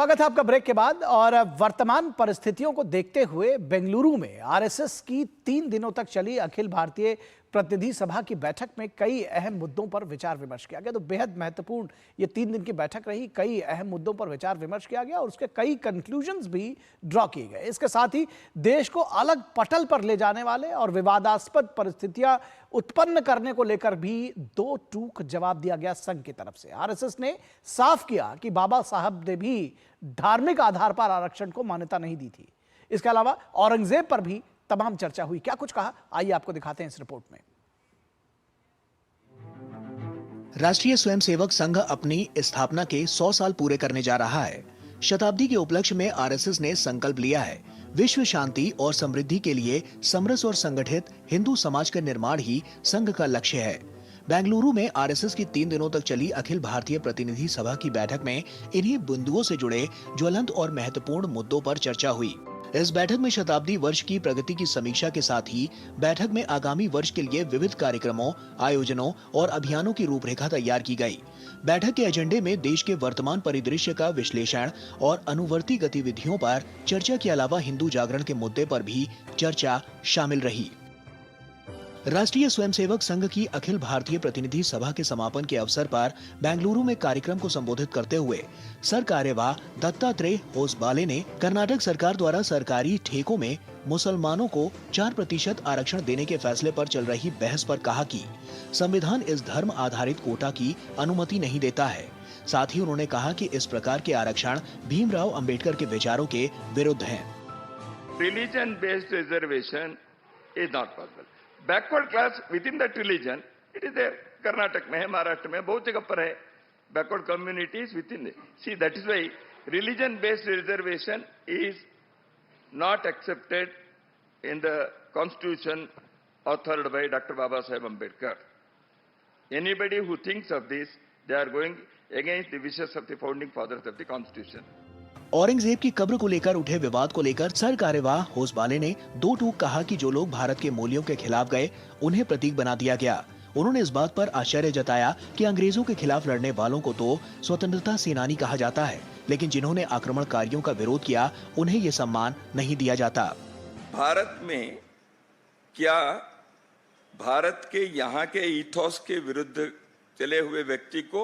स्वागत है आपका ब्रेक के बाद। और वर्तमान परिस्थितियों को देखते हुए बेंगलुरु में आरएसएस की 3 दिनों तक चली अखिल भारतीय प्रतिनिधि सभा की बैठक में कई अहम मुद्दों पर विचार विमर्श किया गया। तो बेहद महत्वपूर्ण ये 3 दिन की बैठक रही। कई अहम मुद्दों पर विचार विमर्श किया गया और उसके कई कंक्लूजन्स भी ड्रॉ किए गए। इसके साथ ही देश को अलग पटल पर ले जाने वाले और विवादास्पद परिस्थितियां उत्पन्न करने को लेकर भी दो टूक जवाब दिया गया संघ की तरफ से। आरएसएस ने साफ किया कि बाबा साहब ने भी धार्मिक आधार पर आरक्षण को मान्यता नहीं दी थी। इसके अलावा औरंगजेब पर भी तमाम चर्चा हुई। क्या कुछ कहा, आइए आपको दिखाते हैं इस रिपोर्ट में। राष्ट्रीय स्वयंसेवक संघ अपनी स्थापना के 100 साल पूरे करने जा रहा है। शताब्दी के उपलक्ष्य में आरएसएस ने संकल्प लिया है, विश्व शांति और समृद्धि के लिए समरस और संगठित हिंदू समाज का निर्माण ही संघ का लक्ष्य है। बेंगलुरु में आरएसएस की 3 दिनों तक चली अखिल भारतीय प्रतिनिधि सभा की बैठक में इन्हीं बिंदुओं से जुड़े ज्वलंत और महत्वपूर्ण मुद्दों पर चर्चा हुई। इस बैठक में शताब्दी वर्ष की प्रगति की समीक्षा के साथ ही बैठक में आगामी वर्ष के लिए विविध कार्यक्रमों, आयोजनों और अभियानों की रूपरेखा तैयार की गई। बैठक के एजेंडे में देश के वर्तमान परिदृश्य का विश्लेषण और अनुवर्ती गतिविधियों पर चर्चा के अलावा हिंदू जागरण के मुद्दे पर भी चर्चा शामिल रही। राष्ट्रीय स्वयंसेवक संघ की अखिल भारतीय प्रतिनिधि सभा के समापन के अवसर पर बेंगलुरु में कार्यक्रम को संबोधित करते हुए सर कार्यवाह दत्तात्रेय होसबाले ने कर्नाटक सरकार द्वारा सरकारी ठेकों में मुसलमानों को 4% आरक्षण देने के फैसले पर चल रही बहस पर कहा कि संविधान इस धर्म आधारित कोटा की अनुमति नहीं देता है। साथ ही उन्होंने कहा कि इस प्रकार के आरक्षण भीमराव अंबेडकर के विचारों के विरुद्ध हैं। Religion based reservation is not possible. Backward class within that religion, it is there. Karnataka में है, महाराष्ट्र में बहुत जगह पर है. Backward communities within it. See, that is why religion based reservation is not accepted in the constitution authored by Dr. Baba Saheb Ambedkar. Anybody who thinks of this, they are going against the wishes of the founding fathers of the constitution. Aurangzeb की कब्र को लेकर उठे विवाद को लेकर sir कार्यवाह होसबाले ने दो टूक कहा कि जो लोग भारत के मूल्यों के खिलाफ गए उन्हें प्रतीक बना दिया गया। उन्होंने इस बात पर आश्चर्य जताया कि अंग्रेजों के खिलाफ लड़ने वालों को तो स्वतंत्रता सेनानी कहा जाता है, लेकिन जिन्होंने आक्रमणकारियों का विरोध किया उन्हें ये सम्मान नहीं दिया जाता। भारत में क्या भारत के यहाँ के इथोस के विरुद्ध चले हुए व्यक्ति को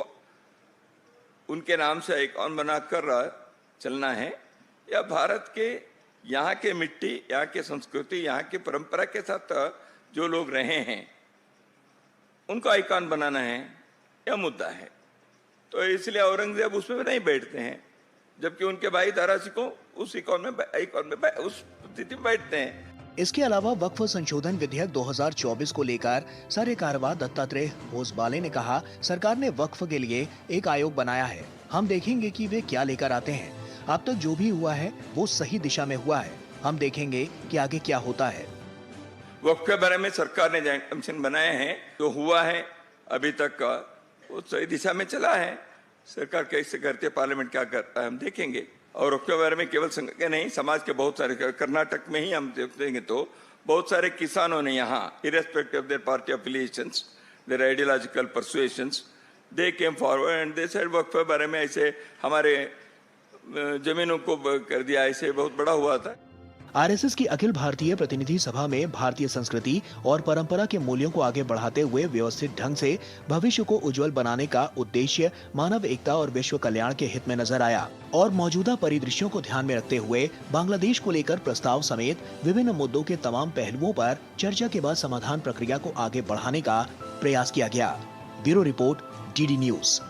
उनके नाम से आइकॉन बनाकर चलना है, या भारत के यहाँ के मिट्टी, यहाँ के संस्कृति, यहाँ की परंपरा के साथ जो लोग रहे हैं उनको आइकॉन बनाना है, यह मुद्दा है। तो इसलिए औरंगजेब उसमें नहीं बैठते हैं, जबकि उनके भाई दारा सिंह उस आइकॉन में उस स्थिति में बैठते हैं। इसके अलावा वक्फ संशोधन विधेयक 2024 को लेकर सर कार्यवाह दत्तात्रेय होसबाले ने कहा, सरकार ने वक्फ के लिए एक आयोग बनाया है, हम देखेंगे कि वे क्या लेकर आते हैं। अब तक जो भी हुआ है वो सही दिशा में हुआ है, हम देखेंगे कि आगे क्या होता है। वक्फ के बारे में सरकार ने जॉइंट कमीशन बनाए हैं, जो हुआ है अभी तक वो सही दिशा में चला है। सरकार कैसे करती है, पार्लियामेंट क्या करता है, हम देखेंगे। और वक्फ के बारे में केवल संघ के नहीं, समाज के बहुत सारे, कर्नाटक में ही हम देखेंगे तो बहुत सारे किसानों ने यहाँ irrespective of their party affiliations, their ideological persuasions, they came forward and they said वक्फ के बारे में ऐसे हमारे जमीनों को कर दिया, ऐसे बहुत बड़ा हुआ था। आरएसएस की अखिल भारतीय प्रतिनिधि सभा में भारतीय संस्कृति और परंपरा के मूल्यों को आगे बढ़ाते हुए व्यवस्थित ढंग से भविष्य को उज्जवल बनाने का उद्देश्य मानव एकता और विश्व कल्याण के हित में नजर आया और मौजूदा परिदृश्यों को ध्यान में रखते हुए बांग्लादेश को लेकर प्रस्ताव समेत विभिन्न मुद्दों के तमाम पहलुओं पर चर्चा के बाद समाधान प्रक्रिया को आगे बढ़ाने का प्रयास किया गया। Bureau report, DD news.